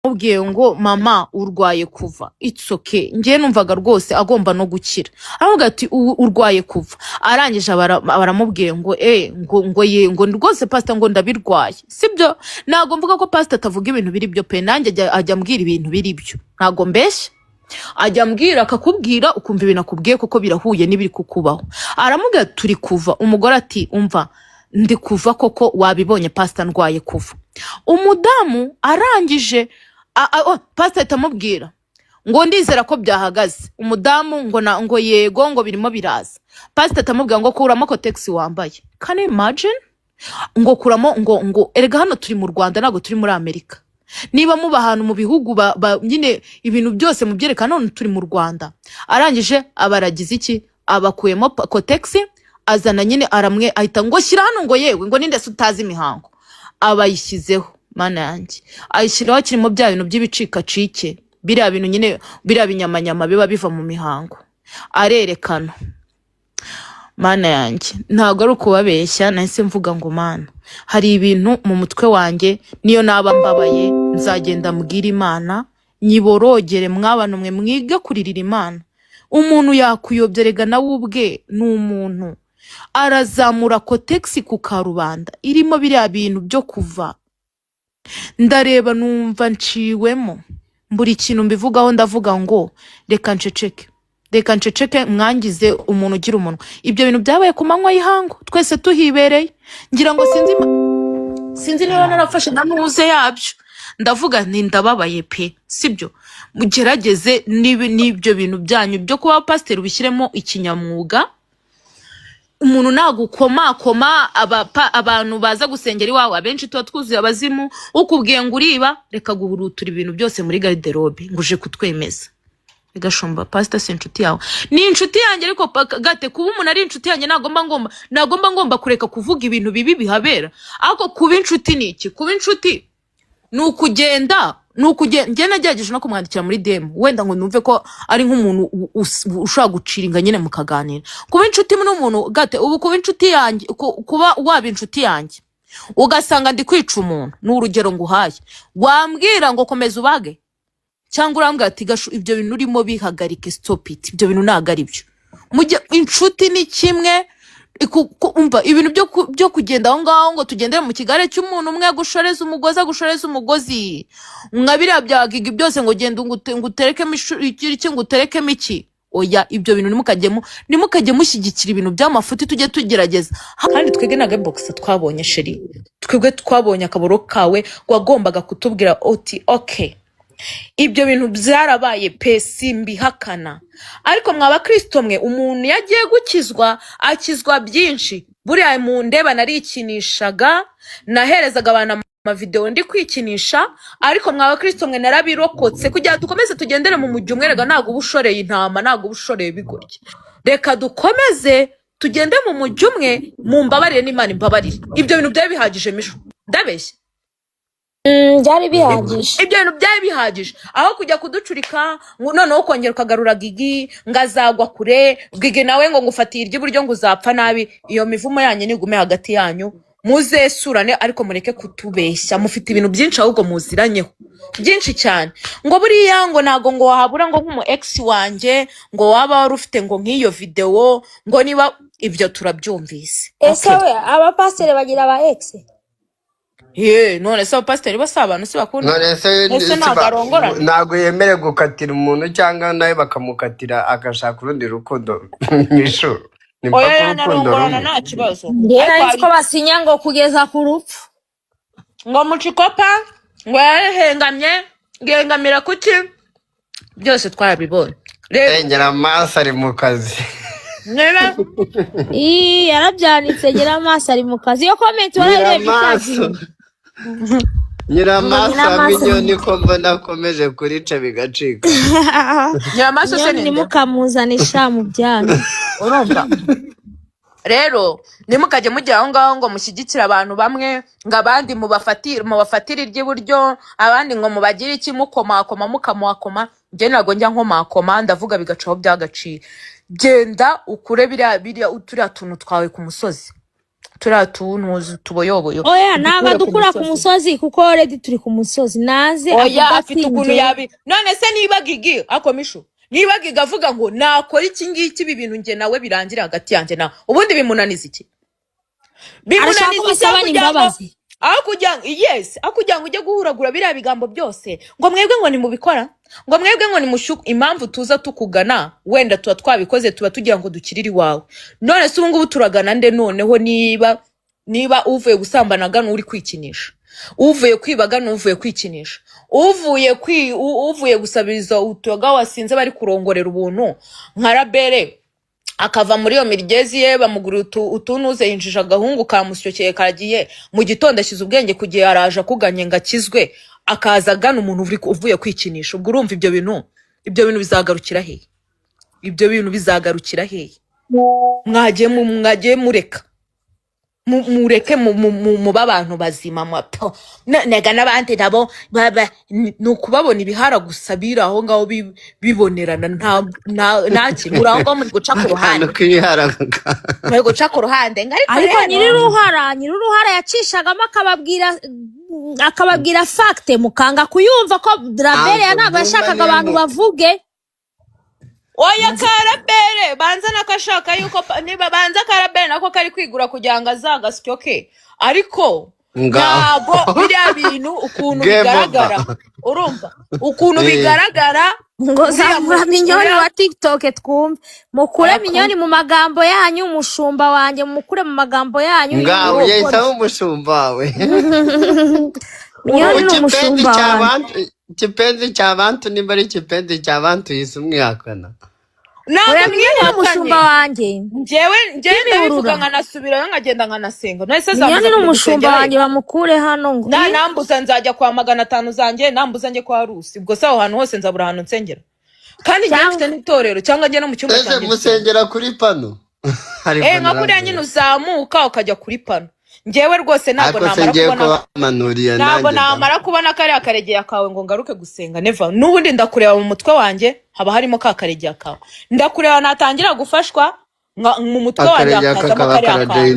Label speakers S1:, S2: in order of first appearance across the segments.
S1: mubwiye ngo mama urwaye kuva, it's okay, ngiye numvaga rwose agomba no gukira. Aravuga ati urwaye kuva. Arangije baramubwiye ngo ngo rwose pastor ngo ndabirwaye. Sibyo, nago mvuga ko pastor atavuga ibintu biri byo pe, nanjye ajya ambwira ibintu biri byo, nago mbeshya. Ajya ambwira akakubwira ukumva ibintu akubwiye kuko birahuye n'ibiri kukubaho. Aramubwira turi kuva. Umugore ati umva ndi kuva koko, wabibonye pastor ndwaye kuva. Umudamu arangije pastor atamubwira ngo ndizera ko byahagaze. Umudamu ngo yego ngo birimo biraza. Pastor atamubwira ngo kuramo ko taxi wambaye. Can you imagine? Ngo kuramo ngo erega hano turi mu Rwanda nago turi muri Amerika. Niba muba ahantu mu bihugu nyine ibintu byose mubyerekana none turi mu Rwanda. Arangije abaragize iki? Abakuyemo ko taxi azana nyine aramwe ahita ngo shyira hano ngo yewe ngo ninde sutazi imihango. Abayishyizeho mana yanjye. Ayishyiraho kirimo bya bintu by'ibicika cike. Biriya bintu nyine biriya binyamanyama biba biva mu mihango. Arerekana. Mana yanjye ntago ari ukubabeshya, nahise mvuga ngo mana hari ibintu mu mutwe wanjye, niyo naba mbabaye nzagenda mbwira Imana nyiborogere. Mwabana mwe mwige kuririra Imana. Umuntu yakuyobya rega nawe ubwe n'umuntu arazamura ko taxi ku karubanda irimo biriya bintu byo kuva. Ndareba numva nciwemo, mburi ikintu mbivugaho ndavuga ngo reka nceceke mwangize umuntu ugira umuntu. Ibyo bintu byabaye ku manywa y'ihangu twese tuhibereye, ngira ngo sinzi niba narafashe nanuze yabyo. Ndavuga nti ndababaye pe, sibyo? Mugerageze n'ibyo bintu byanyu byo kuba pastor ubishyiremo ikinyamwuga. Umuntu nagukomakoma abantu baza gusengera iwawe abenshi tuba twuzuye abazimu, ukubwiye ngo uriba reka guhurutura ibintu byose muri garderobe nguje kutwemeza. Igashomba pastor si inshuti yawe, ni inshuti yanjye ariko gate kuba umuntu ari inshuti yanjye nagomba ngomba kureka kuvuga ibintu bibi bihabera. Ariko kuba inshuti ni iki? Kuba inshuti nukugenda njye nagerageje no kumwandikira muri DM wenda ngo numve ko ari nk'umuntu ushaka guciringa nyine mukaganira. Kuba inshuti n'umuntu gate ubu kuba inshuti yanjye kuba waba inshuti yanjye ugasanga ndi kwica umuntu n'urugero nguhaye, wambwira ngo komeza ubage cyangwa urambwira ati gashu ibyo bintu urimo bihagarike, stop it, ibyo bintu naga ari byo. Mujye inshuti ni kimwe umva ibintu byo kugenda aho ngaho ngo tugendere mu kigare cy'umuntu umwe gushoreza umugozi nkabira byagiga byose ngo genda nguterekemo iki nguterekemo iki. Oya, ibyo bintu nimukajye mushyigikira ibintu by'amafuti tujye tugerageza. Kandi twege na box twabonye sheri, twebwe twabonye akaboro kawe wagombaga kutubwira oti okay ibyo bintu byarabaye pe simbihakana. Ariko mwaba Kristo mwe umuntu yagiye gukizwa akizwa byinshi. Buriya mu ndeba narikinishaga naherezaga abana ama video ndi kwikinisha, ariko mwaba Kristo mwe narabirokotse kugira dukomeze tugendere mu mujyi umwe. Rega nago ubushoreye intama nago ubushoreye bigorye, reka dukomeze tugende mu mujyi umwe. Mumbabarire n'Imana imbabarire. Ibyo bintu byari bihagije misho, ndabeshya
S2: byari bihagije.
S1: Ibyo bintu byari bihagije aho kujya kuducurika ngo noneho kongera ukagarura Gigi ngazagwa kure. Gigi nawe ngo ngufatiye iry'iburyo ngo uzapfa nabi. Iyo mivumo yanyu nigume hagati yanyu, muzesurane ariko mureke kutubeshya. Mufite ibintu byinshi ahubwo muziranyeho byinshi cyane. Ngo buriya ngo nago ngo wahabura ngo nk'umu ex wanjye ngo waba wari ufite ngo nk'iyo video ngo niba ibyo turabyumvise.
S2: Ese we abapasiteri bagira aba ex?
S1: None se abapasiteri basa abantu si bakunda?
S3: None se ntago yemere gukatira umuntu cyangwa nawe bakamukatira agashaka urundi rukundo misho.
S1: Oya narongorana nta kibazo.
S2: Ariko basinya ngo kugeza ku rupfu.
S1: Ngo mucikopa ngo yahengamye ngengamira kuki byose twarabibonye.
S3: Ngera amaso ari mu kazi.
S1: Nera
S2: yarabyanitse ngera amaso ari mu kazi. Iyo comment warayirebye.
S3: Nyiramaso minyoni ko mbona komeje kurica bigacika.
S1: Nyiramaso se
S2: nimukamuzanisha mu byano.
S1: Urumva rero nimukajye mujya aho ngaho ngo mushyigikira abantu bamwe ngo abandi mubafatire iry'iburyo, abandi ngo mubagire iki mukomakoma mukamuakoma. Nge nago njya nkomakoma ndavuga bigacaho byagaciye. Genda ukure biriya uturiya tuntu twawe ku musozi. turiya tuntu tuboyoboyo
S2: oya nanga
S1: dukure ku
S2: dukura ku
S1: musozi.
S2: musozi kuko already turi ku musozi naze
S1: Oya
S2: avuga
S1: afite
S2: ati
S1: ukuntu
S2: njye
S1: yabi none se niba gigi akomisho niba giga avuga ngo nakora iki ngiki ibi bintu nge nawe birangira hagati yanjye nawe ubundi bimunaniza iki
S2: arashaka ko basabana imbabazi
S1: aho kugira yes aho kugira ngo ujye guhuragura biriya bigambo byose ngo mwebwe ngo nimubikora ngo mwebwe ngo nimushuka impamvu tuza tukugana wenda tuba twabikoze tuba tugira ngo dukirire iwawe none se ubu ngubu turagana nde noneho niba uvuye gusambana gano uri kwikinisha uvuye kwibaga n'uvuye kwikinisha uvuye gusabiriza utuga wasinze bari kurongorera ubuntu nka Rabere akava muri iyo mirigezi ye bamugura utunuze yinjije agahungu kamusyokeye kagiye mu gitondo ashyize ubwenge kugiye araje akuganye ngo akizwe akaza agana umuntu uvuye kwikinisha ubwo urumva ibyo bintu bizagarukira hehe ibyo bintu bizagarukira hehe mwagiye mureka mureke mu abantu bazima mwato nega n'abandi nabo nukubabona ibihara gusa biri aho ngaho bibonerana nta kintu uraho muri guca ku ruhande muri guca ku ruhande
S2: ariko nyiriruhara yacishagamo akababwira fact mukanga kuyumva ko Rabere ntabwo yashakaga abantu bavuge
S1: oya Karabere banza nakashaka yuko niba banza Karabere nako kari kwigura kugira ngo azagasyoke ariko ntabwo biriya bintu ukuntu bigaragara urumva ukuntu bigaragara
S2: ngo zamura minyoni wa TikTok twumve mukure minyoni mu magambo yanyu umushumba wanjye mukure mu magambo yanyu
S3: ngaho yahita umushumba wawe
S2: minyoni n'umushumba wanjye
S3: kipenzi cy'abantu nimba ari kipenzi cy'abantu yise umwihakana
S2: oya minyoni n'umushumba wanjye
S1: njyewe ndabivuga nkanasubirayo nkagenda nkanasenga
S2: minyoni n'umushumba wanjye bamukure hano ngo
S1: nambuza nzajya kwa 500 zanjye nambuza njye kwa Rusi ubwo se aho hantu hose nzabura ahantu nsengera kandi njye mfite n'itorero cyangwa njye no mu cyumba
S3: cyanjye musengera kuri pano
S1: nka kuriya nyine uzamuka ukajya kuri pano njyewe rwose ntabwo namara kubona kariya karegeya kawe ngo ngaruke gusenga neva n'ubundi ndakureba mu mutwe wanjye haba harimo ka karegeya kawe ndakureba natangira gufashwa mu mutwe wanjye hakazamo kariya kawe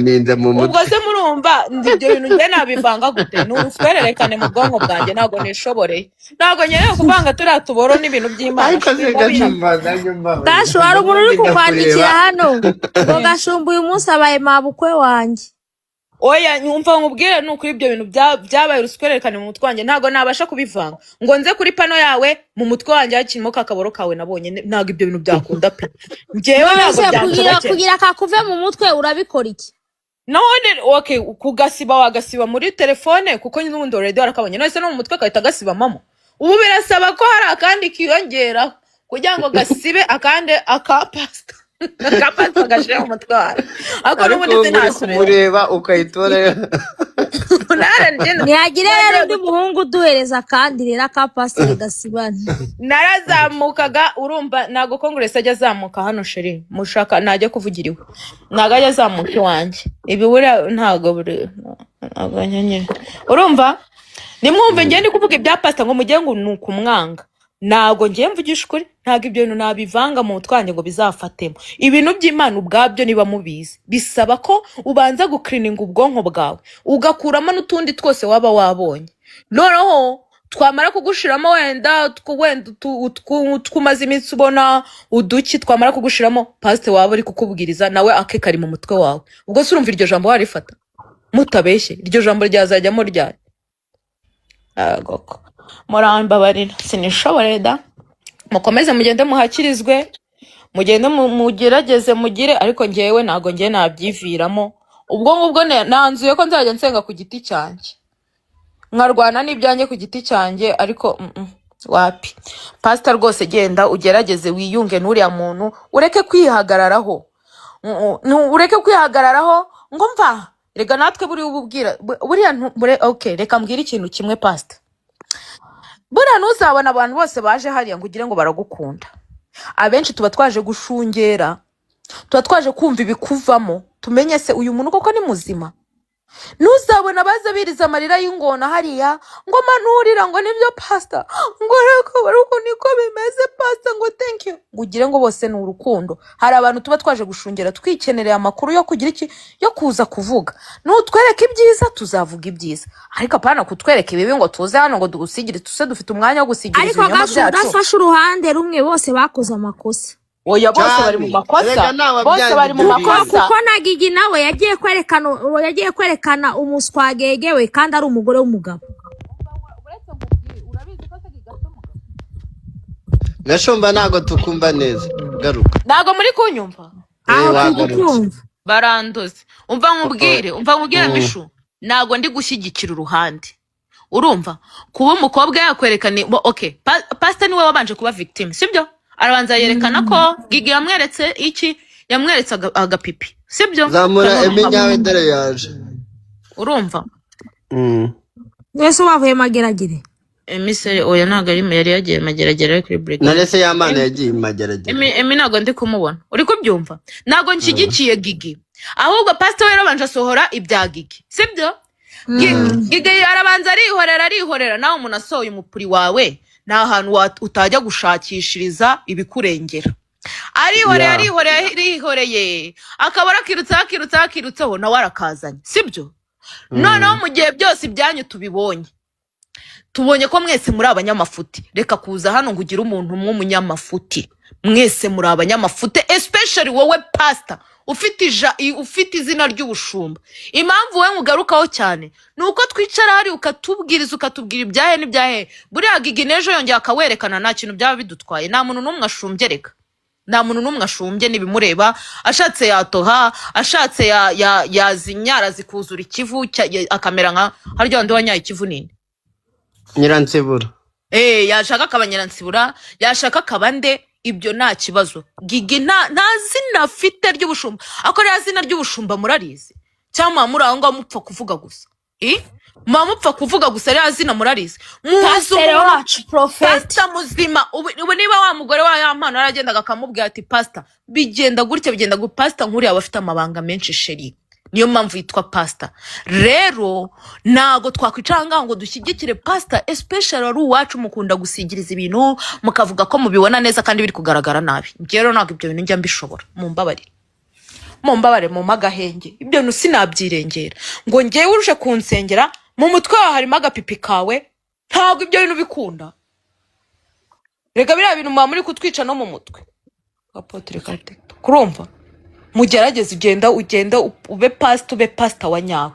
S1: ubwo se murumva ibyo bintu njye nabivanga gute n'ubutwererekane mu bwonko bwanjye ntabwo nishoboreye ntabwo nkeneye kuvanga turiya tuboro n'ibintu by'Imana
S2: Gashu hari umuntu uri kukwandikira hano ngo Gashumba uyu munsi abaye mabukwe wanjye
S1: oya nyumva nkubwire nukuri ibyo bintu byabaye uruswererekane mu mutwe wanjye ntabwo nabasha kubivanga ngo nze kuri pano yawe mu mutwe wanjye hakirimo kakaboro kawe nabonye ntabwo ibyo bintu byakunda pe njyewe ntabwo
S2: kugira kakuve mu mutwe urabikora iki
S1: none okay kugasiba wagasiba muri telefone kuko n'ubundi already warakabonye none se no mu mutwe kahita gasibamamo ubu birasaba ko hari akandi kiyongera kugira ngo gasibe akande akapasta kapasta gashira mu mutwe wawe ako n'ubundi
S3: sinasubira ukayitora
S2: ntihagire rero undi muhungu duhereza kandi rero akapasta gasibana
S1: narazamukaga urumva ntago Congress ajya azamuka hano sheri mushaka najya kuvugiriwe ntago ajya azamuka iwanjye ibi buriya ntago buri aganyanye urumva nimwumve ngiye ndi kuvuga ibya pasta ngo mujye ngo nukumwanga ntago ngiye mvugisha ukuri ntago ibyo bintu nabivanga mu mutwanjye ngo bizafatemo ibintu by'Imana ubwabyo niba mubizi bisaba ko ubanza guklininga ubwonko bwawe ugakuramo n'utundi twose waba wabonye noneho twamara kugushiramo wenda twumaze iminsi ubona uduki twamara kugushiramo pastor waba ari kukubwiriza nawe akekari mu mutwe wawe ubwo se urumva iryo jambo warifata mutabeshye iryo jambo ryazajyamo ryari agoko murambabarira sinishobore da mukomeze mugende muhakirizwe mugende mugerageze mugire ariko njyewe ntago ngiye nabyiviramo ubwo ngubwo nanzuye ko nzajya nsenga ku giti cyanjye nkarwana n'ibyanjye ku giti cyanjye ariko wapi pastor rwose genda ugerageze wiyunge n'uriya muntu ureke kwihagararaho ngo mva rega natwe buri ububwira buriya okay reka mbwira ikintu kimwe pastor buriya ntuzabona abantu bose baje hariya ngo ugire ngo baragukunda abenshi tuba twaje gushungera tuba twaje kumva ibikuvamo tumenye se uyu muntu koko ni muzima Ntuzabona baza biriza amarira y'ingona hariya ngo manurira ngo nibyo pastor ngo reko baruko niko bimeze pastor ngo thank you ngo ugire ngo bose ni urukundo. Hari abantu tuba twaje gushungera twikenereye amakuru yo kugira iki yo kuza kuvuga. Nutwereka ibyiza tuzavuga ibyiza, ariko apana kutwereka ibibi ngo tuze hano ngo dusigire tuse dufite umwanya wo gusigiriza
S2: ariko
S1: ibinyoma byacu.
S2: gafashe uruhande rumwe bose bakoze amakosa.
S1: Oya bose bari mu makosa, bose bari mu makosa.
S2: Kuko na Gigi nawe yagiye kwerekana umuswagegewe kandi ari umugore w'umugabo.
S3: Gashumba ntago tukumva neza, garuka.
S1: Ntago muri kunyumva? Barandoze. Umva nkubwire Mishu, ntago ndi gushyigikira uruhande. Urumva kuba umukobwa yakwerekana okay, pastor niwe wabanje kuba victim, sibyo? Arabanza yerekana ko Gigi yamweretse iki, yamweretse agapipi, sibyo?
S3: Zamura eminyawe dere yaje.
S1: Urumva?
S2: Yesu wavuye mageragere.
S1: Emisere oya ntago ari yari yagiye mageragere kuri break.
S3: Narese yamana yagiye mageragere.
S1: Emi ntago ndi kumubona. Uri kubyumva? Ntago nshyigikiye Gigi. Ahubwo pastor we yarabanje asohora ibya Gigi, sibyo? Gigi arabanza arihorera nawe umuntu asohoye umupuri wawe nta hantu utajya gushakishiriza ibikurengera. Arihoreye akabara kirutseho nawe arakazanye, sibyo? Noneho mu gihe byose ibyanyu tubonye ko mwese muri abanyamafuti. Reka kuza hano ngo ugire umuntu umwe umunyamafuti. Mwese muri abanyamafuti, especially wowe pastor ufite izina ry'ubushumba. Impamvu we ngugarukaho cyane nuko twicara hari ukatubwira ibyahe n'ibyahe. Buriya Gigi nejo yongeye akawerekana nta kintu byaba bidutwaye. Nta muntu n'umwe ashumbye, reka nta muntu n'umwe ashumbye nibimureba. Ashatse yatoha, ashatse yazinyara zikuzura ikivu akamera nka haryo ndi wanyaye ikivu nini
S3: Nyiransibura.
S1: Yashaka akabanyiransibura, yashaka kabande, ibyo nta kibazo. Gigi nta zina afite ry'ubushumba. Akorera zina ry'ubushumba murarizi cyangwa muri aho ngaho mupfa kuvuga gusa? Mupfa kuvuga gusa rya zina murarizi?
S2: Pastor wacu prophet
S1: muzima. Ubu niba wa mugore wa yampano aragendaga akamubwira ati pastor bigenda gutya pastor nkuriya abafite amabanga menshi sheri, niyo mpamvu yitwa pastor. Rero nago twakwicanga ngo dushyigikire pastor, especially ari uwacu mukunda gusigiriza ibintu mukavuga ko mubibona neza kandi biri kugaragara nabi. Ngero nago ibyo bintu njya mbishobora. Mumbabare mu magahenge ibyo bintu sinabyirengera ngo ngewe uruje kunsengera mu mutwe wawe harimo agapipi kawe. Ntago ibyo bintu bikunda. Rega biriya bintu muba muri kutwica no mu mutwe. Apotre Kate kurumva mugerageze ugenda ube pastor wa nyawe.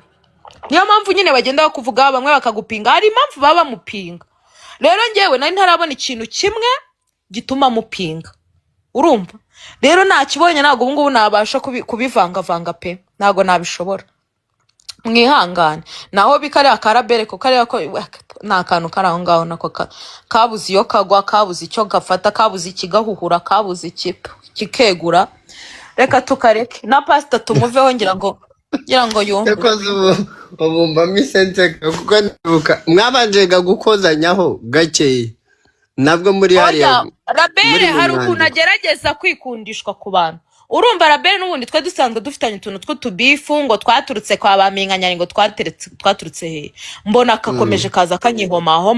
S1: Niyo mpamvu nyine bagenda bakuvuga bamwe bakagupinga, hari impamvu baba mupinga. Rero ngewe nari ntarabona ikintu kimwe gituma mupinga. Urumva? Rero nakibonye ntago ubungubu nabasha kubivanga pe, ntago nabishobora. Mwihangane naho bikari akarabere ko kari ko nta kantu karaho ngaho nako kabuze iyo kagwa, kabuze icyo gafata, kabuze ikigahuhura, kabuze kikegura. Reka tukareke na pastor tumuveho ngira ngo yumve.
S3: Ubumba misense kuko nibuka mwabanjega gukozanyaho gakeye nabwo muri hariya.
S1: Rabere hari ukuntu agerageza kwikundishwa ku bantu. Urumva Rabere n'ubundi twe dusanzwe dufitanye utuntu tw'utubifu ngo twaturutse kwa baminkanyari ngo twaturutse he. Mbona kakomeje kaza kanyihomaho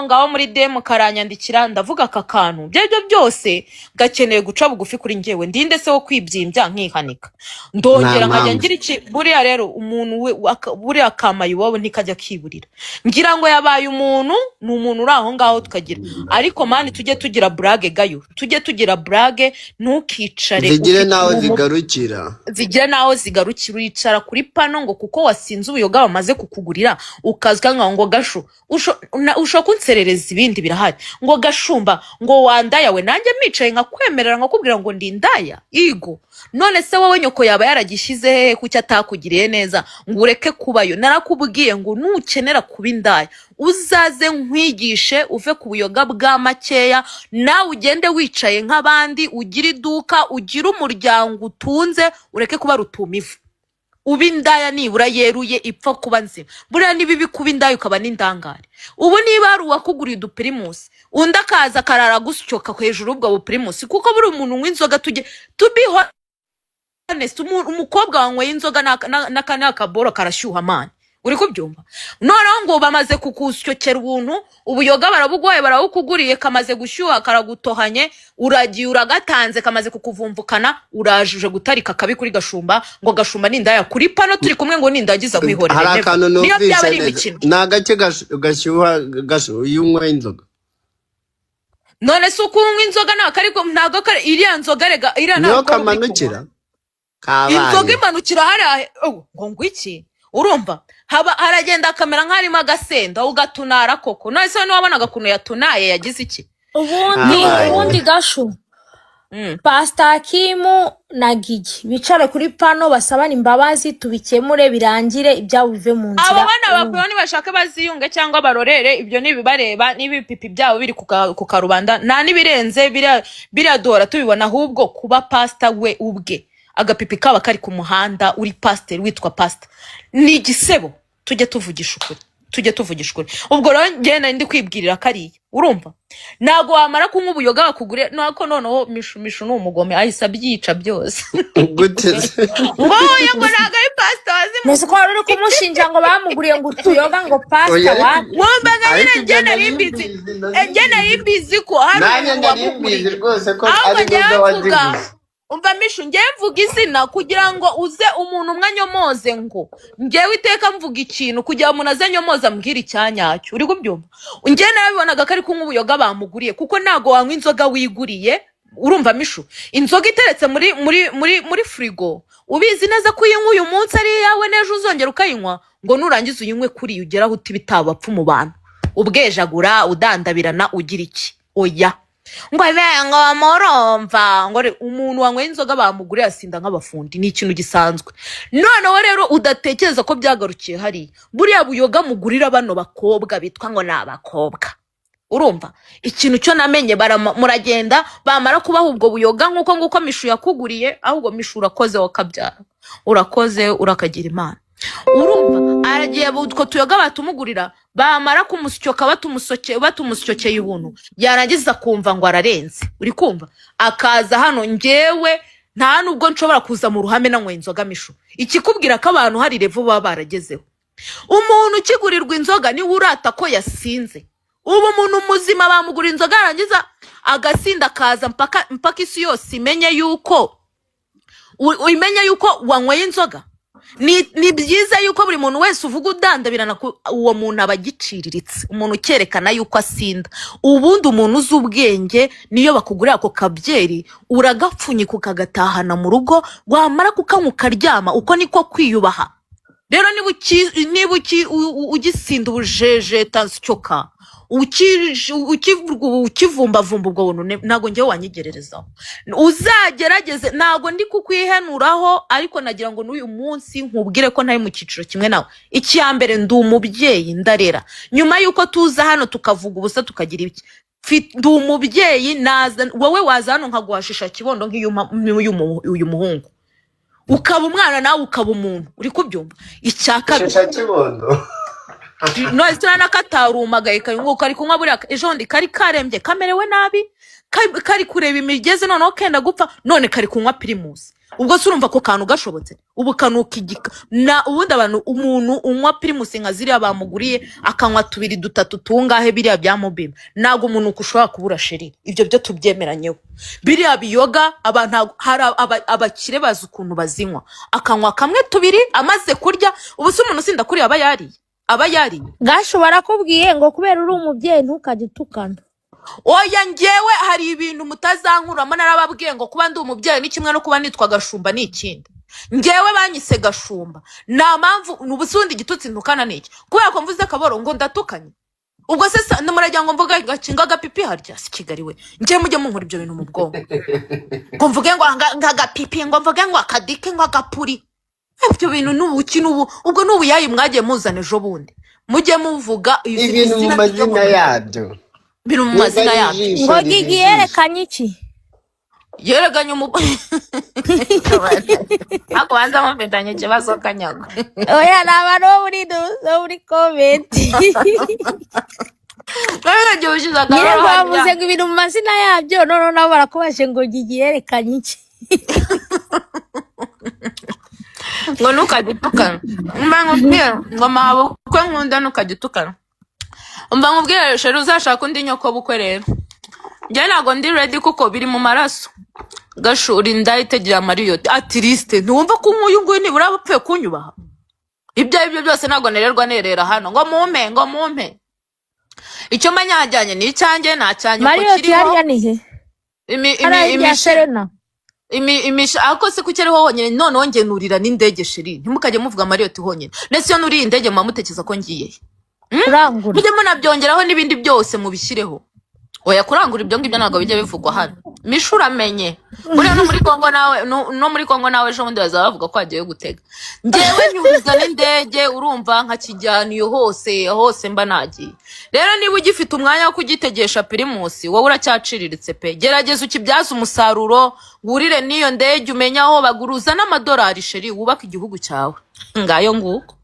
S1: ngaho muri DM karanyandikira ndavuga akakantu. Byo byose gakeneye guca bugufi kuri ngewe. Ndinde se wo kwibyimbya nkihanika. Ndongera nkajya ngira iki buriya rero umuntu we buriya kamaye wowe ntikajya kiburira. Ngira ngo yabaye umuntu n'umuntu uraho ngaho tukagira. Ariko mani tujye tugira brage gayo. Tujye tugira brage ntukicare
S3: zigire naho zigarukira uricara kuri pano ngo kuko wasinze ubuyoga bamaze kukugurira ukazwa ngo gasho usho kunserereza ibindi birahari ngo gashumba ngo wandayawe nanjye micaye nkakwemerera nkakubwira ngo ndindaya igo. None se wowe nyoko yaba yaragishyize hehe kuki atakugiriye neza ngo ureke kubayo? Narakubwiye ngo nukenera kuba indaya uzaze nkwigishe uve ku buyoga bwa makeya, nawe ugende wicaye nk'abandi, ugira iduka, ugira umuryango utunze, ureke kuba rutumivu. Uba indaya nibura yeruye ipfa kuba nzima. Buriya nibibi kuba indaya ukaba n'indangare. Ubu niba hari uwakuguriye udupirimusi undi akaza akarara gusyoka hejuru ubwo bupirimusi kuko buri umuntu w'inzoga tubiho honest umukobwa wanyweye inzoga n'akaboro karashyuha mani uri kubyumva noneho ngo bamaze kukusyokera ubuntu ubuyoga barabugoye barawukuguriye kamaze gushyuha karagutohanye uragiye uragatanze kamaze kukuvumvukana urajuje gutarika kabi kuri Gashumba ngo Gashumba n'indaya kuri pano turi kumwe ngo n'indagiza kwihorera niyo byaba ari imikino
S4: nagace gashyuha yunywa inzoga
S3: none se ukunywa inzoga ntago iriya nzoga rega iriya
S4: niyo kamanukira
S3: inzoga imanukira hariya ngo ngwiki urumva haragenda akamera nk'arimo agasenda ugatunara koko none se wabonaga ukuntu yatunaye yagize iki
S2: ubundi Gashu Pastor Kimu na Gigi bicare kuri pano basabana imbabazi tubikemure birangire ibyabo bive mu nzira
S3: abo bana bakuru nibashaka baziyunge cyangwa barorere ibyo nibibareba nibipipi byabo biri ku karubanda nta nibirenze biradora tubibona ahubwo kuba pastor we ubwe agapipi kaba kari ku muhanda uri pastor witwa pastor ni igisebo tujye tuvugisha ukuri ubwo rero ngenda ndi kwibwirira kariya urumva nago wamara kunywa ubuyoga bakugure nako noneho mishu n'umugome ahise abyica byose
S4: guteze
S3: ngoye ngo naga ari pastor wazi
S2: nese ko ari kumushinja ngo bamuguriye ngo tuyoga ngo pastor
S3: wambaga nyine ngena rimbizi ko hari
S4: uwamuguriye rwose ko ari bwo wagize
S3: umva mishu ngiye mvuga izina kugira ngo uze umuntu umwanyomoze ngo ngiye iteka mvuga ikintu kugira umuntu aze nyomoza ambwira icyanyacyo uri kubyumva ngiye nabibonaga kari kunywa ubuyoga bamuguriye kuko nago wanywa inzoga wiguriye urumva mishu inzoga iteretse muri frigo ubizi neza ko uyinywa uyu munsi ari yawe nejo uzongera ukayinywa ngo nurangiza uyinywe kuri ugeraho uti bitabapfa mu bantu ubwejagura udandabirana ugira iki oya ngo bengo amoromva ngo umuntu wanyweye inzoga bamuguriye asinda nk'abafundi ni ikintu gisanzwe noneho rero udatekereza ko byagarukiye hari buriya buyoga mugurira bano bakobwa bitwa ngo n'abakobwa urumva ikintu cyo namenye muragenda bamara kubaha ubwo buyoga nguko mishu yakuguriye ahubwo mishu urakoze wakabyara urakoze urakagira Imana urumva aragiye utwo tuyoga batumugurira bamara kumusyoka batumusyokeye ubuntu yarangiza kumva ngo ararenze uri kumva akaza hano ngewe nta nubwo nshobora kuza mu ruhame nanyweye inzoga mishu ikikubwira ko abantu hari revo baba baragezeho umuntu ukigurirwa inzoga ni urata ko yasinze ubu umuntu muzima bamugura inzoga yarangiza agasinda akaza mpaka isi yose imenye yuko wanyweye inzoga ni byiza yuko buri muntu wese uvuga udandabirana uwo muntu abagiciriritse umuntu ukerekana yuko asinda ubundi umuntu uzi ubwenge niyo bakugurira ako kabyeri uragapfunyika ukagatahana mu rugo wamara kukanywa ukaryama uko niko kwiyubaha rero niba ugisinda ubujeje tansyoka ukivumbavumba ubwo buntu ntago ngewe wanyigererezaho uzagerageze ntago ndi kukwihenuraho ariko nagira ngo n'uyu munsi nkubwire ko ntari mu cyiciro kimwe nawe icyambere ndi umubyeyi ndarera nyuma yuko tuza hano tukavuga ubusa tukagira ibiki ndi umubyeyi naza wowe waza hano nkaguhashisha kibondo nk'uyu muhungu ukaba umwana nawe ukaba umuntu uri kubyumva
S4: icyakabiri
S3: no isana katarumagaye kayunguka ari kunywa buriya ejo ndi kari karembye kamerewe nabi kari kureba imigeze noneho kenda gupfa none kari kunywa Primus ubwo se urumva ko kantu gashobotse ubu kanuka igika na ubundi abantu umuntu unywa Primus nka ziriya bamuguriye akanywa tubiri dutatu tungahe biriya bya mobile nago umuntu kushobora kubura sheri ibyo byo tubyemeranyeho biriya biyoga abantu hari abakire bazi ukuntu bazinywa akanywa kamwe tubiri amaze kurya ubu se umuntu usinda kuri aba yari
S2: Gashu barakubwiye ngo kubera uri umubyeyi ntukajye utukana
S3: oya ngewe hari ibintu mutazankuramo narababwiye ngo kuba ndi umubyeyi ni kimwe no kuba nitwa Gashumba ni ikindi ngewe banyise Gashumba nta mpamvu n'ubusundi igitutsi ntukana niki kubera ko mvuze akaboro ngo ndatukanye ubwo se muragira ngo mvuga gakinga gapipi harya si Kigali we ngiye mujye munkora ibyo bintu mu bwonko ngo mvuge ngo gapipi ngo mvuge ngo akadike ngo agapuri ibyo bintu n'ubuki ubwo n'ubu yayi mwagiye muzana ejo bundi mujye muvuga
S4: ibintu mu mazina yabyo
S3: biri mu mazina yabyo
S2: ngo Gigi yerekanye iki
S3: yerekanye ako banza mumfitanye ikibazo kanyago
S2: oya n'abantu bo muri komenti nyine ngo bavuze ngo ibintu mu mazina yabyo none nabo barakubashe ngo Gigi yerekanye iki
S3: ngo ntukajye utukana mba nkubwira ngo mabukwe nkunda ntukajye utukana mba nkubwira sheri uzashaka undi nyoko bukwe rero njye ntabwo ndi ready kuko biri mu maraso gashuri ndayitegera Marriott atiriste ntumva ko uyu nguyu nibura bapfuye kunyubaha ibyo aribyo byose ntabwo nererwa nerera hano ngo mumpe icyo manya hajyanye ni icyanjye nta cyanyu ko
S2: Marriott
S3: kiriho
S2: hariya nihe hariya Serena
S3: ako se kuki ariho honyine none wongenurira n'indege sheri ntimukajye muvuga Marriott honyine ndetse iyo nuriye indege muba mutekereza ko ngiye
S2: kurangura
S3: mujye munabyongeraho n'ibindi byose mubishyireho oya kurangura ibyo ngibyo ntabwo bijya bivugwa hano mishura amenye buriya no muri Kongo nawe ejo bundi bazaba bavuga ko hagiye gutega njyewe nyuriza n'indege urumva nkakijyana iyo hose mba nagiye rero niba ugifite umwanya wo kugitegesha Primus wowe uracyaciriritse pe gerageza ukibyaza umusaruro wurire n'iyo ndege umenya aho baguruza n'amadolari sheri wubaka igihugu cyawe ngayo nguko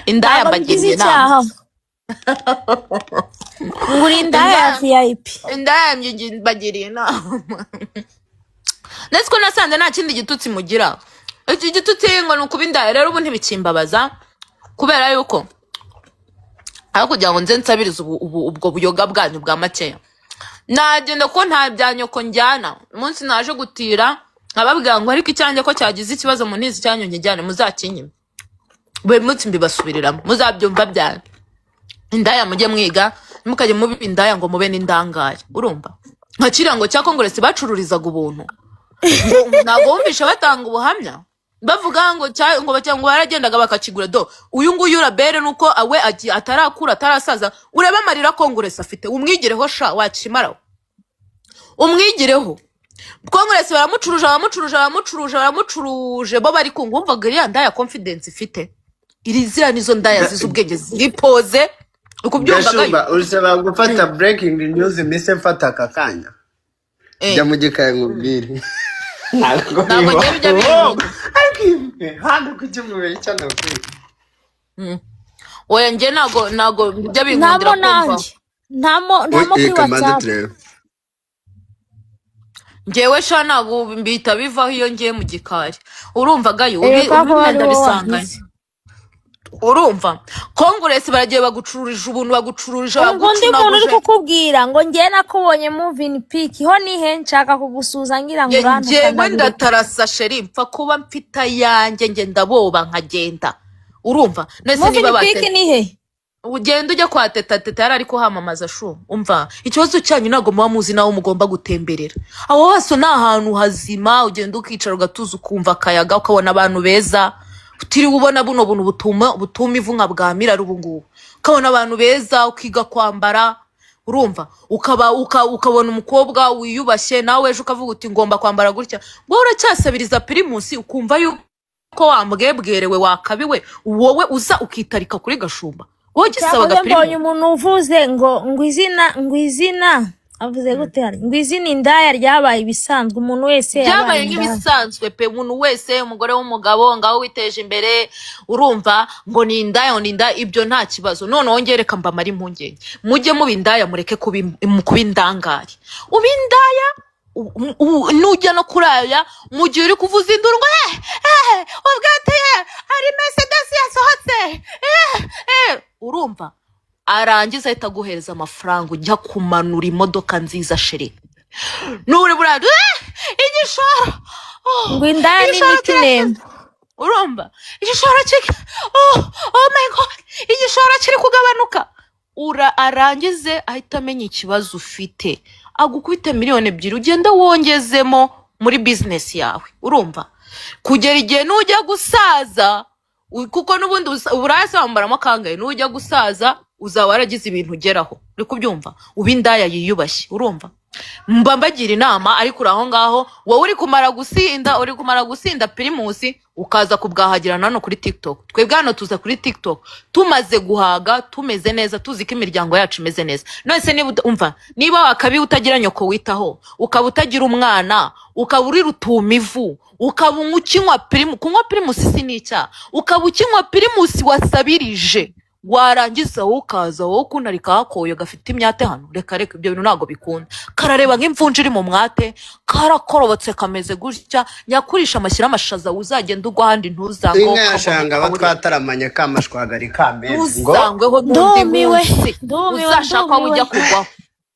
S3: indaya mbagiriye inama
S2: nguri indaya VIP
S3: indaya mbagiriye inama ndetse ko nasanze nta kindi gitutsi mugira iki gitutsi ngo ni ukuba indaya rero ubu ntibikimbabaza kubera yuko aho kugira ngo nze nsabirize ubwo buyoga bwanyu bwa makeya nagenda ko nta bya nyoko njyana umunsi naje gutira nkababwira ngo ariko icyanjye ko cyagize ikibazo mu ntizi cyanyu njyane muzakinyime buri munsi mbibasubiriramo muzabyumva byanyu indaya mujye mwiga mukajye mubiba indaya ngo mube n'indangare urumva nka kirango cya Congress bacururizaga ubuntu ntabwo wumvisha batanga ubuhamya bavuga ngo baragendaga bakakigura do uyu nguyu urabere nuko awe atarakura atarasaza ureba amarira Congress afite umwigireho sha wakimaraho umwigireho Congress baramucuruje bo bari kumvaga iriya ndaya confidence ifite ziriya nizo ndaya z'ubwenge ziripoze
S4: Gashumba urusaba gufata breaking news mise mfata akakanya jya mu gikaye nkubwire
S3: ntabwo njye bijya bintu
S4: hano kujya mu bihe cyane
S3: oya njye ntabwo bijya binkundira kumva
S2: ntamo kuri WhatsApp
S3: njyewe sha ntabwo mbita bivaho iyo ngiye mu gikari urumva gayo ubimenda bisanganye urumva Congress baragiye bagucururije ubuntu bagucururije
S2: undi muntu uri kukubwira ngo njye nakubonye moving pic ho nihe nshaka kugusuza ngira ngo
S3: njye wenda tarasa sheri mpfa kuba mfita yanjye nge ndaboba nkagenda urumva nese niba
S2: moving pic nihe
S3: ugenda ujya kwa teta yari ariko hamamaza shu umva ikibazo cyanyu ntabwo muba muzi naho mugomba gutemberera aho hose ni ahantu hazima ugenda ukicara ugatuza ukumva akayaga ukabona abantu beza utiriwe ubona buno buntu butuma ivu nka bwamira ubu ngubu ukabona abantu beza ukiga kwambara urumva ukabona umukobwa wiyubashye nawe ejo ukavuga uti ngomba kwambara gutya wowe uracyasabiriza Primus ukumva yuko wambwebwerewe wakabiwe wowe uza ukitarika kuri Gashumba wowe gisabaga Primus
S2: mbonye umuntu uvuze ngo izina avuze gute hari ngo izina indaya ryabaye ibisanzwe umuntu wese
S3: yabaye nk'ibisanzwe pe umuntu wese umugore w'umugabo ngaho witeje imbere urumva ngo ni indaya ibyo nta kibazo none wongereka mba mari impungenge mujye muba indaya mureke kuba indangari uba indaya nujya no kuraya mu gihe uri kuvuza induru ngo ubwateye ari Mercedes yasohotse urumva arangiza ahita aguhereza amafaranga ujya kumanura imodoka nziza sheri nuri buradu igishoro
S2: ngo indaya ni nickname
S3: urumva igishoro kiri oh my god igishoro kiri kugabanuka arangize ahita amenya ikibazo ufite agukubite miliyoni 2 ugenda wongezemo muri business yawe urumva kugera igihe nujya gusaza kuko nubundi urasa wambaramo kangaye nujya gusaza uzaba waragize ibintu ugeraho uri kubyumva uba indaya yiyubashye urumva mba mbagira inama ariko uraho ngaho wowe uri kumara gusinda Primus ukaza kubwahagirana hano kuri TikTok twebwe hano tuza kuri TikTok tumaze guhaga tumeze neza tuzi ko imiryango yacu imeze neza none niba umva niba wakabi utagira nyoko witaho ukaba utagira umwana ukaba uri rutuma ivu ukaba ukinywa kunywa Primus si nicya ukaba ukinywa Primus wasabirije warangiza wowe ukaza wowe kunarika hakoyo gafite imyate hano, reka reka ibyo bintu ntabwo bikunda. Karareba nk'imvunja iri mu mwate, karakorobotse kameze gutya, nyakurisha amashyira amashaza uzagenda ugwa ahandi ntuzango
S4: inka yashanga batwataramanye kamashwagari kameze ngo
S3: uzangweho n'undi
S2: ndumiwe
S3: munsi
S2: ndumiwe
S3: uzashaka aho ujya
S2: ndumiwe
S3: kugwaho.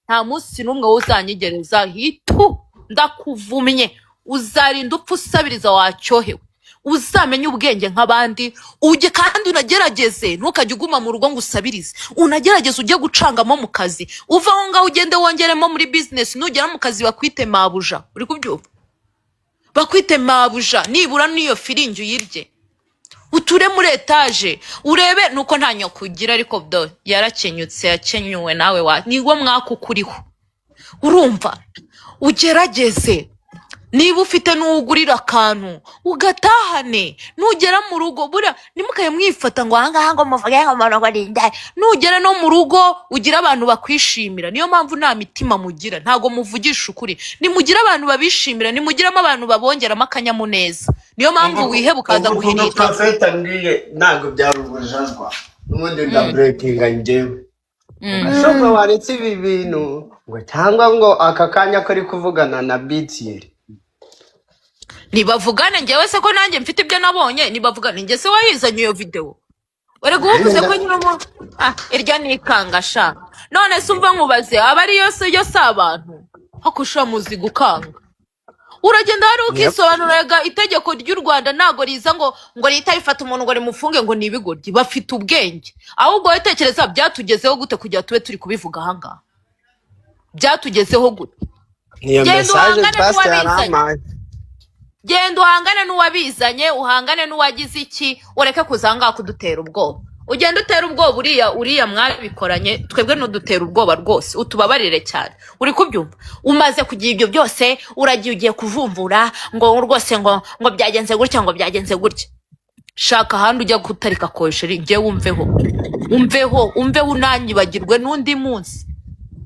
S3: Nta munsi n'umwe uzanyigereza hitu, ndakuvumye. Uzarinda upfa usabiriza wacyohewe, uzamenye ubwenge nk'abandi, ujye kandi unagerageze ntukajye uguma mu rugo ngo usabirize, unagerageze ujye gucangamo mu kazi, uva aho ngaho ugende wongeremo muri business, nugera mu kazi bakwite mabuja. Uri kubyumva? Bakwite mabuja, nibura n'iyo firingi uyirye, uture muri etaje urebe. Nuko nta nyoko ugira, ariko bdo yarakenyutse, yakenyuwe nawe niwo mwaka ukuriho. Urumva? Ugerageze, niba ufite n'ugurira akantu ugatahane, nugera mu rugo bura nimukaye mwifata ngo ahangaha ngo muvuge ngo umuntu ngo ninde. Nugera no mu rugo ugira abantu bakwishimira. Niyo mpamvu nta mitima mugira, ntago muvugisha ukuri. Nimugira abantu babishimira, nimugiramo abantu babongeramo akanyamuneza. Niyo mpamvu wiheba ukaza guhirira.
S4: Profeta ngiye ntago byarubujazwa n'ubundi nda breaking njyewe ashobora waretse ibi bintu ngo cyangwa ngo aka kanya kari kuvugana na BTL
S3: Nibavugane njyewe se ko nanjye mfite ibyo nabonye, nibavugane njye se wayizanye iyo video. Ore guhuze ko nyine mo irya nikangasha. None se umva nkubaze, abari yose yo sabantu hakusha muzi gukanga. Uragenda hari ukisobanuraga itegeko ry'u Rwanda nago riza ngo rita rifata umuntu ngo rimufunge ngo nibigoryi. Bafite ubwenge. Ahubwo wetekereza byatugezeho gute kujya tube turi kubivuga hanga? Byatugezeho gute?
S4: niyo message pastor yaramaye.
S3: Genda uhangane n'uwabizanye, uhangane n'uwagize iki, ureke kuzanga kudutera ubwoba. Ugenda utera ubwoba uriya mwabikoranye, twebwe n'udutera ubwoba rwose, utubabarire cyane. Uri kubyumva? Umaze kugira ibyo byose, uragiye ugiye kuvumvura ngo rwose ngo byagenze gutya ngo byagenze gutya. Shaka handi ujya gutarika kosheri, ngiye umveho unanyibagirwe n'undi munsi.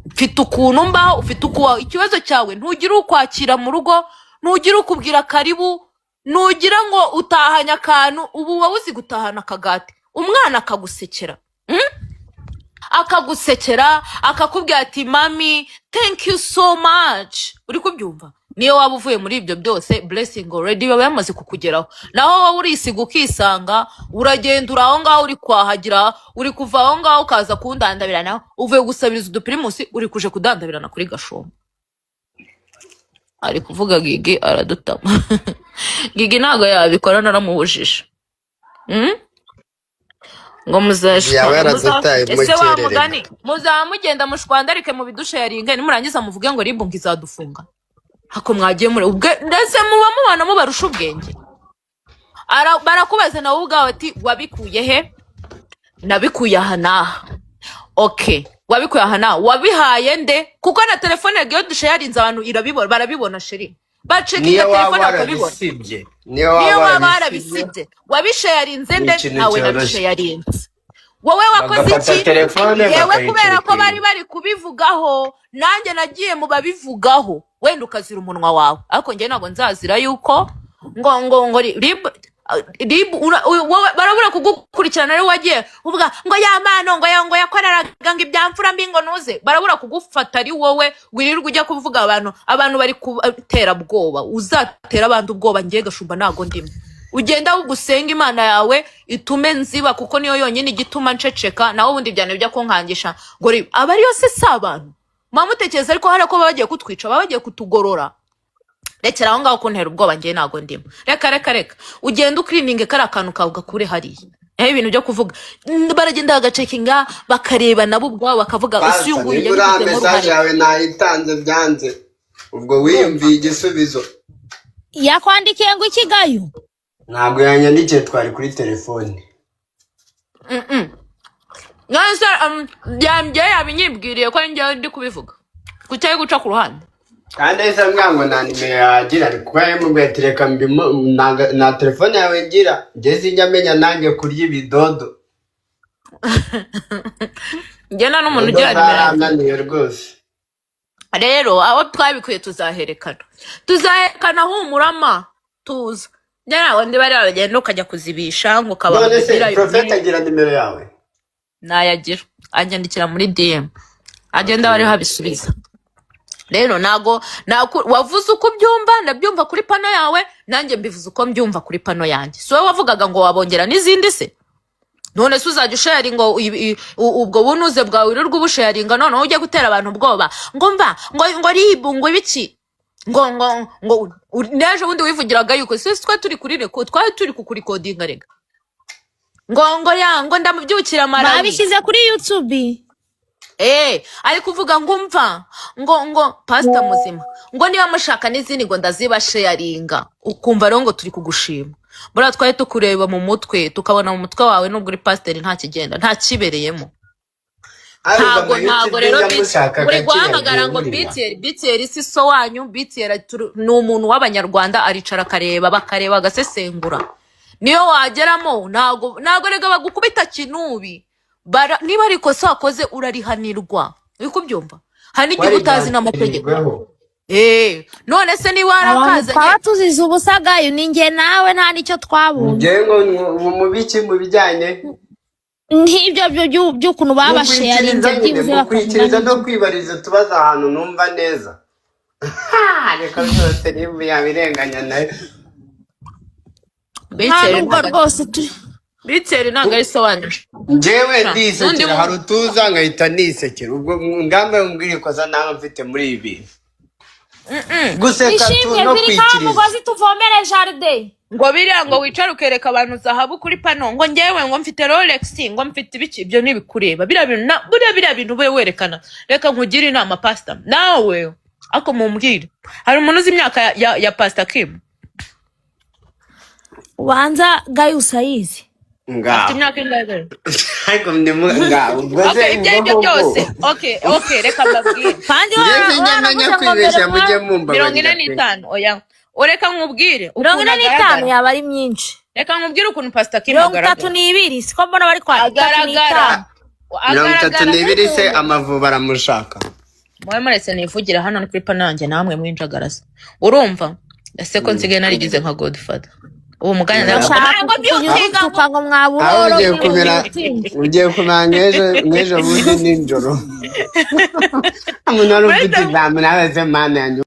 S3: Ufite ukuntu mbaho, ufite ukuwa ikibazo cyawe, ntugira ukwakira mu rugo, nugira ukubwira karibu, nugira ngo utahanya akantu. Ubu wowe uzi gutahana akagati, umwana akagusekera akagusekera akakubwira ati mami thank you so much. Uri kubyumva? Niyo waba uvuye muri ibyo byose, blessing already baba yamaze kukugeraho. Naho wowe urisiga ukisanga uragenda uraho ngaho uri kwahagira, uri kuva aho ngaho ukaza kundandabirana, uvuye gusabiriza udupirimusi uri kuje kudandabirana kuri Gashombo. Ari kuvuga Gigi aradutama. Gigi ntago yabikora, naramubujije. Ngo ese wa mugani muzamugenda mushwandarike mu bidushe yaringa, nimurangiza muvuge ngo ribunga izadufunga. Hako mwagiye muri ubwe ndetse muba mubana mubarusha ubwenge. Barakubaza nawe ubwawe ati wabikuye he? Nabikuye aha naha. Okay, wabikuye aha naha, wabihaye nde? Kuko na telefone yagiye dushe yarinze abantu irabibona, barabibona sheri. Bacekinga telefone akabibona. Niyo waba warabisibye. Wabishe yarinze nde? Nawe nabishe yarinze. Wowe wakoze iki? Yewe kubera ko bari kubivugaho, nanjye nagiye mu babivugaho. Wenda ukazira umunwa wawe. Ariko njye ntago nzazira yuko ngo barabura kugukurikirana rero wagiye uvuga ngo yamano ngo yakoreraga ngo ibyamfura mbi ngo nuze. Barabura kugufata ari wowe wirirwa ujya kuvuga abantu bari gutera bwoba. Uzatera abantu ubwoba ngiye Gashumba nago ndimo. Ugenda ugusenga Imana yawe itume nziba, kuko niyo yonyine igituma nceceka. Naho ubundi byane bijya kunkangisha ngo abari yose sabantu mamutekereza, ariko hari ko bagiye kutwica, bagiye kutugorora. Rekera aho ngaho kuntera ubwoba ngiye nago ndimo. Reka ugenda uklininge kari akantu kawe gakure hariya. Ibintu byo kuvuga baragenda bagacekinga bakareba nabo ubwabo bakavuga usiyunguye
S4: yagize message yawe nayitanze byanze, ubwo wiyumviye igisubizo.
S2: Yakwandikiye ngo ikigayo?
S4: Ntabwo yanyandikiye, twari kuri telefone.
S3: Nganse byambye yabinyibwiriye ko njye ndi kubivuga. Kucyaye guca ku ruhande.
S4: Kandi ese mwango na nimero yagira ariko yamubwiye ati reka na telefone yawe ngira njye sinjya menya nanjye kurya ibidodo.
S3: Njye na n'umuntu ugira
S4: nimero rwose.
S3: Rero abo twabikuye tuzaherekana humurama tuza. Njye nawe ndi bari bagenda ukajya kuzibisha ngo
S4: kabagira. None se Prophet agira nimero yawe?
S3: nayagira anyandikira muri DM agenda bariho abisubiza. Rero nago wavuze uko ubyumva ndabyumva kuri pano yawe, nanjye mbivuze uko mbyumva kuri pano yanjye. Si wowe wavugaga ngo wabongera n'izindi se? None se uzajya usharinga ubwo bunuze bwawe wirirwa ubusharinga noneho ujye gutera abantu ubwoba ngo mva ngo ribu ngo ibiki ngo nejo bundi wivugiraga yuko sisi twari turi kukurikodinga rega ngo ndamubyukira Malawi
S2: babishyize kuri YouTube.
S3: ari kuvuga ngo mva ngo pastor muzima ngo niba mushaka n'izindi ngo ndazibasharinga, ukumva rero ngo turi kugushima. Bura twari tukureba mu mutwe tukabona mu mutwe wawe nubwo uri pastor nta kigenda nta kibereyemo. Ntago rero uri guhamagara ngo BTR si so wanyu. BTR ni umuntu w'abanyarwanda aricara akareba bakareba agasesengura. Niyo wageramo ntago rega bagukubita kinubi. Niba ariko se wakoze urarihanirwa. Uri kubyumva? Hari n'igihe utazi n'amategeko. None se ni warakaza
S2: twaba tuzize ubusagayo ninjye nawe nta nicyo twabonye.
S4: Ngengo mu biki mu bijyanye
S2: nk'ibyo by'ukuntu babasharinze byibuze
S4: bakwikiriza no kwibariza tubaza ahantu numva neza. Reka byose niba yabirenganya nayo.
S2: Ntabwo rwose
S3: BTR ntabwo ari sobanura.
S4: Njyewe ndisekera hari utuza nkahita nisekera. Ubwo ngamba umbwire koza nawe mfite muri ibi. Guseka tu no kwikiriza.
S2: Mugozi tuvomere jardin.
S3: Ngo biriya ngo wicare ukereka abantu zahabu kuri pano ngo njyewe ngo mfite Rolex ngo mfite ibiki ibyo nibikureba. Biriya bintu we werekana. Reka nkugire inama pastor. Nawe ako mumbwire. Hari umuntu uzi imyaka ya Pastor Kim?
S2: Ubanza Gayus ayizi.
S4: Nga.
S3: Imyaka ingahe?
S4: Ariko ngaho.
S3: Ibyo byose. Okay, reka mbabwire.
S2: Kandi
S4: nyamenya kwibeshya mujye mumba.
S3: 45 oya. Oreka nkubwire.
S2: 45 yaba ari myinshi.
S3: Reka nkubwire ukuntu Pastor Kim agaragara.
S2: 32 siko mbona bari kwa
S3: agaragara.
S4: 32 se amavuba aramushaka.
S3: Mwe muretse nivugira hano ni kuri panange namwe mwinjagarasa. Urumva? Ese ko nsigaye narigize nka Godfather. Uwo muganya
S2: ntabwo byukinga ngo mwaburo
S4: ugiye kumanga ejo bundi ninjoro. Amunara ufite examen nawe se mana yanyu.